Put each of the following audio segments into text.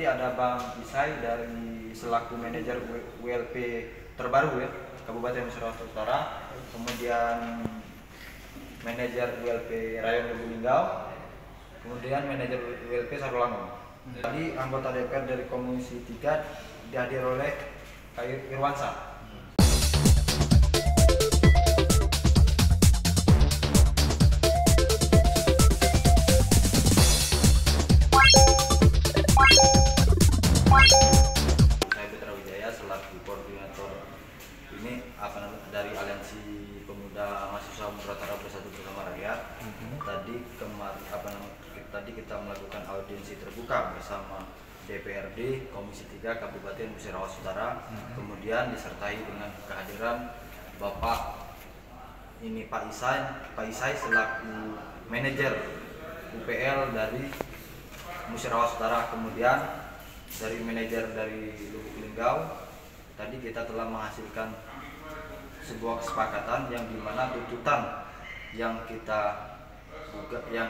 ada Bang Isai dari selaku manajer WLP terbaru ya, Kabupaten Musirawas Utara, kemudian manajer WLP Rayon Lubuk Linggau, kemudian manajer WLP Sarolangun. Tadi anggota DPR dari Komisi 3 dihadir oleh Kak Irwansa. Selaku koordinator ini dari Aliansi Pemuda Mahasiswa Muratara Bersatu Bersama Rakyat. Tadi kita melakukan audiensi terbuka bersama DPRD Komisi 3 Kabupaten Musirawas Utara. Kemudian disertai dengan kehadiran Bapak Pak Isai selaku manajer UPL dari Musirawas Utara. Kemudian dari manajer dari Lubuk Linggau. Tadi kita telah menghasilkan sebuah kesepakatan yang dimana tuntutan yang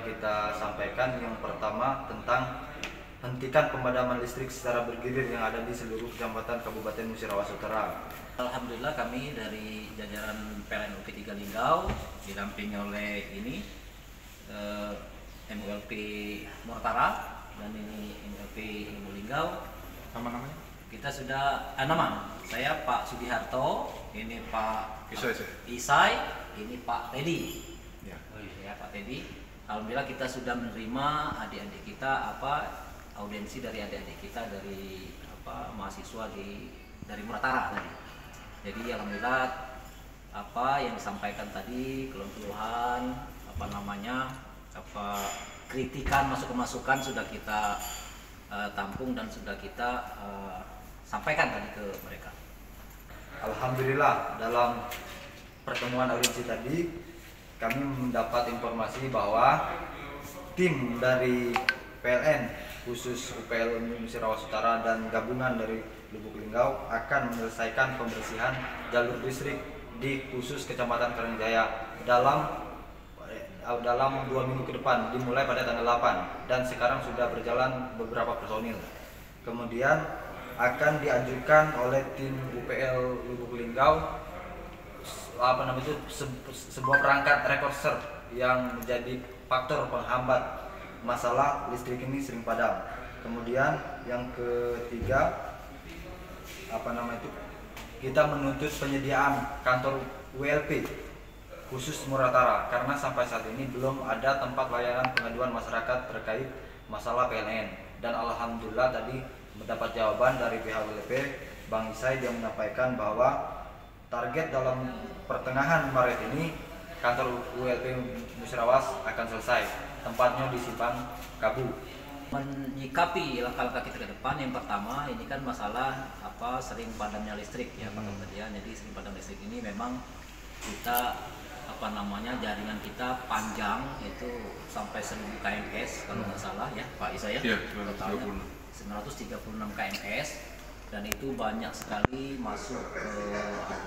kita sampaikan yang pertama tentang hentikan pemadaman listrik secara bergilir yang ada di seluruh kecamatan Kabupaten Musirawas Utara. Alhamdulillah kami dari jajaran PLN UP 3 Linggau didampingi oleh MULP Muratara dan ini MULP Lubuk Linggau. Sama namanya? Kita sudah nama saya Pak Sudiharto, ini Pak Isai, ini Pak Teddy. Ya. Ya, Pak Teddy. Alhamdulillah kita sudah menerima adik-adik kita audiensi dari adik-adik kita dari mahasiswa dari Muratara tadi. Jadi alhamdulillah yang disampaikan tadi keluhan kritikan masukan sudah kita tampung dan sudah kita sampaikan tadi ke mereka. Alhamdulillah dalam pertemuan audiensi tadi kami mendapat informasi bahwa tim dari PLN khusus UPL Musirawas Utara dan gabungan dari Lubuk Linggau akan menyelesaikan pembersihan jalur listrik di khusus Kecamatan Karangjaya dalam 2 minggu ke depan, dimulai pada tanggal 8 dan sekarang sudah berjalan beberapa personil. Kemudian akan diajukan oleh tim UPL Lubuk Linggau sebuah perangkat rekorser yang menjadi faktor penghambat masalah listrik ini sering padam. Kemudian yang ketiga kita menuntut penyediaan kantor WLP khusus Muratara karena sampai saat ini belum ada tempat layanan pengaduan masyarakat terkait masalah PLN. Dan alhamdulillah tadi mendapat jawaban dari pihak WLP Bang Isai, dia menyampaikan bahwa target dalam pertengahan Maret ini kantor WLP Musirawas akan selesai, tempatnya di Simpang Kabu. Menyikapi langkah-langkah kita ke depan, yang pertama ini kan masalah sering padamnya listrik ya Pak Kementerian. Jadi sering padam listrik ini memang kita jaringan kita panjang itu sampai 1000 kms kalau nggak salah ya Pak Isa ya. Iya, totalnya 936 kms dan itu banyak sekali masuk ke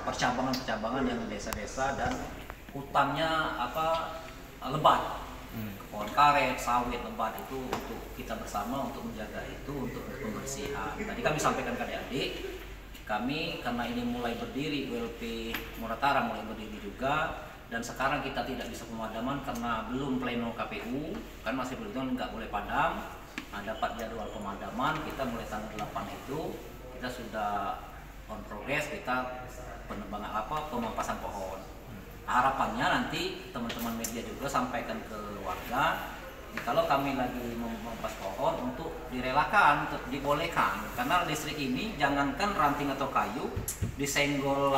percabangan-percabangan yang desa-desa dan hutannya lebat. Pohon karet, sawit, lebat itu untuk kita bersama untuk menjaga itu untuk pembersihan. Tadi kami sampaikan ke adik-adik, kami karena ini mulai berdiri WLP Muratara mulai berdiri juga. Dan sekarang kita tidak bisa pemadaman karena belum pleno KPU, kan masih belum nggak boleh padam. Dapat jadwal pemadaman, kita mulai tanggal 8 itu kita sudah on progress, kita pemampasan pohon. Harapannya nanti teman-teman media juga sampaikan ke warga, kalau kami lagi memampas pohon untuk direlakan, untuk dibolehkan, karena listrik ini jangankan ranting atau kayu, disenggol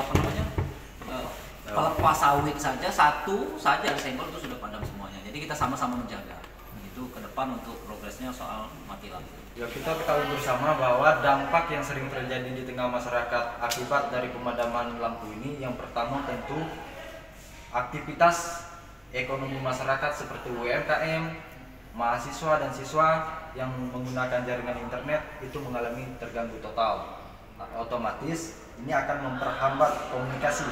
pelepas sawit saja satu saja disenggol itu sudah padam semuanya. Jadi kita sama-sama menjaga itu ke depan untuk progresnya soal mati lampu. Ya, kita ketahui bersama bahwa dampak yang sering terjadi di tengah masyarakat akibat dari pemadaman lampu ini, yang pertama tentu aktivitas ekonomi masyarakat seperti UMKM, mahasiswa dan siswa yang menggunakan jaringan internet itu mengalami terganggu total. Otomatis ini akan memperhambat komunikasi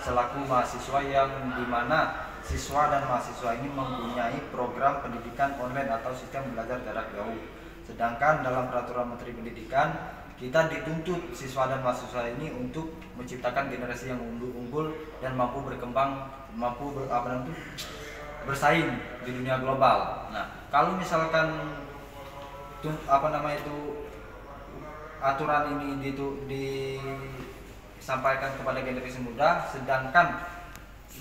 selaku mahasiswa, yang dimana siswa dan mahasiswa ini mempunyai program pendidikan online atau sistem belajar jarak jauh. Sedangkan dalam peraturan Menteri Pendidikan kita dituntut siswa dan mahasiswa ini untuk menciptakan generasi yang unggul dan mampu berkembang, bersaing di dunia global. Nah, kalau misalkan aturan ini disampaikan kepada generasi muda, sedangkan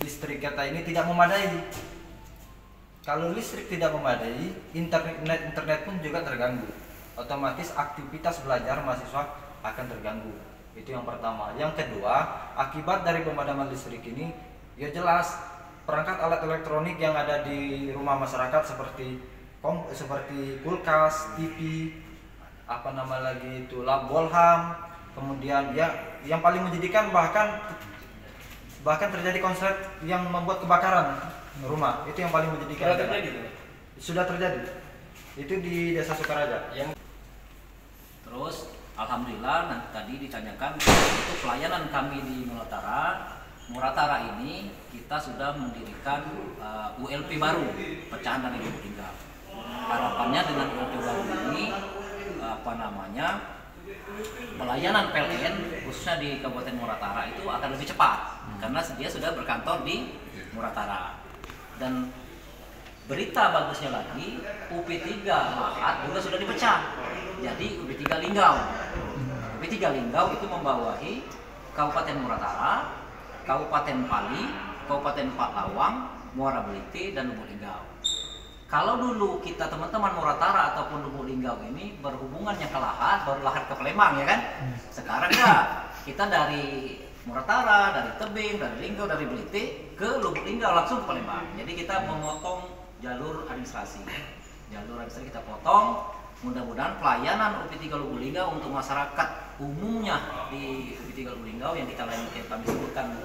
listrik kita ini tidak memadai. Kalau listrik tidak memadai, internet pun juga terganggu. Otomatis aktivitas belajar mahasiswa akan terganggu. Itu yang pertama. Yang kedua, akibat dari pemadaman listrik ini, ya jelas perangkat alat elektronik yang ada di rumah masyarakat seperti kulkas, TV, lampu bolham, kemudian ya yang paling menjadikan bahkan terjadi konslet yang membuat kebakaran rumah. Itu yang paling menjadikan. Sudah terjadi. Itu di Desa Sukaraja. Terus alhamdulillah tadi ditanyakan itu pelayanan kami di Muratara ini kita sudah mendirikan ULP baru, pecahan dan ibu tinggal. Harapannya dengan ULP baru ini pelayanan PLN khususnya di Kabupaten Muratara itu akan lebih cepat karena dia sudah berkantor di Muratara. Dan berita bagusnya lagi, UP3 Lahat juga sudah dipecah. Jadi UP3 Linggau. UP3 Linggau itu membawahi Kabupaten Muratara, Kabupaten Pali, Kabupaten Patlawang, Muara Belite, dan Lubuk Linggau. Kalau dulu kita teman-teman Muratara ataupun Lubuk Linggau ini berhubungannya ke Lahat, baru Lahat ke Palembang ya kan? Sekarang enggak. Kita dari Muratara, dari Tebing, dari Linggau, dari Belite ke Lubuk Linggau langsung ke Palembang. Jadi kita memotong jalur administrasi kita potong. Mudah-mudahan pelayanan UP3 Lubuk Linggau untuk masyarakat umumnya di UP3 Lubuk Linggau yang kami sebutkan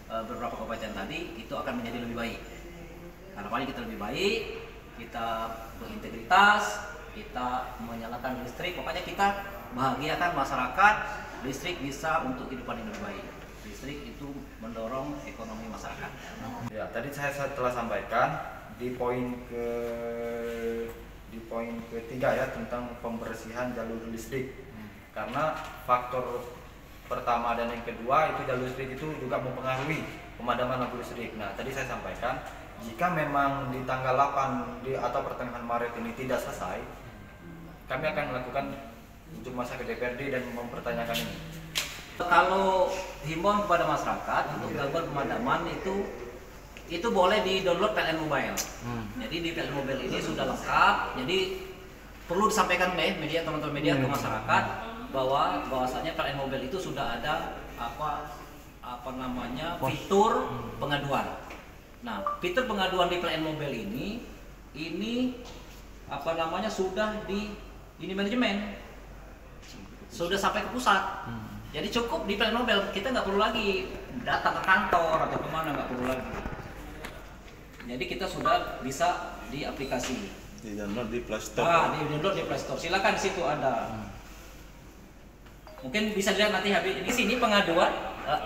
beberapa kabupaten tadi itu akan menjadi lebih baik. Harapannya kita lebih baik, kita berintegritas, kita menyalakan listrik, pokoknya kita bahagiakan masyarakat. Listrik bisa untuk kehidupan yang lebih baik. Listrik itu mendorong ekonomi masyarakat. Ya, tadi saya telah sampaikan di poin ketiga ya tentang pembersihan jalur listrik. Karena faktor pertama dan yang kedua itu jalur listrik itu juga mempengaruhi pemadaman lampu listrik. Nah, tadi saya sampaikan jika memang di tanggal 8 atau pertengahan Maret ini tidak selesai, kami akan melakukan untuk masa ke DPRD dan mempertanyakan ini. Kalau himbauan kepada masyarakat untuk melakukan pemadaman itu boleh di-download PLN Mobile. Jadi di PLN Mobile ini sudah lengkap. Jadi perlu disampaikan media teman-teman media ke masyarakat bahwasanya PLN Mobile itu sudah ada fitur pengaduan. Nah, fitur pengaduan di PLN Mobile ini sudah di manajemen. Sudah sampai ke pusat. Jadi cukup di PLN Mobile, kita nggak perlu lagi datang ke kantor atau kemana, nggak perlu lagi. Jadi kita sudah bisa di aplikasi. Di download di Play Store. Di download di Play Store. Silakan di situ ada. Mungkin bisa dilihat nanti habis di sini pengaduan,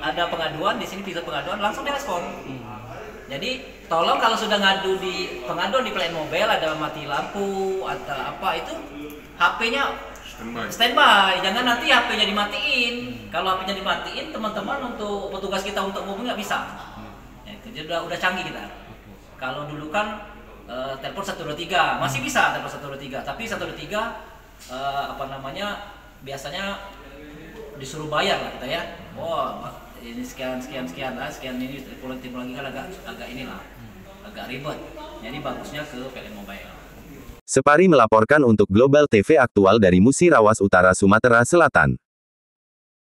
ada pengaduan di sini fitur pengaduan langsung direspon. Jadi tolong kalau sudah ngadu di pengaduan di PLN Mobile ada mati lampu atau apa itu HP-nya standby, jangan nanti HP-nya dimatiin. Kalau HP-nya dimatiin, teman-teman untuk petugas kita untuk ngomong nggak bisa. Ya, itu jadi udah canggih kita. Kalau dulu kan telepon 123 masih bisa telepon 123, tapi 123 biasanya disuruh bayar lah kita ya. Ini sekian ini timbul lagi kan agak inilah agak ribet. Jadi bagusnya ke PLN Mobile. Separi melaporkan untuk Global TV Aktual dari Musirawas Utara, Sumatera Selatan.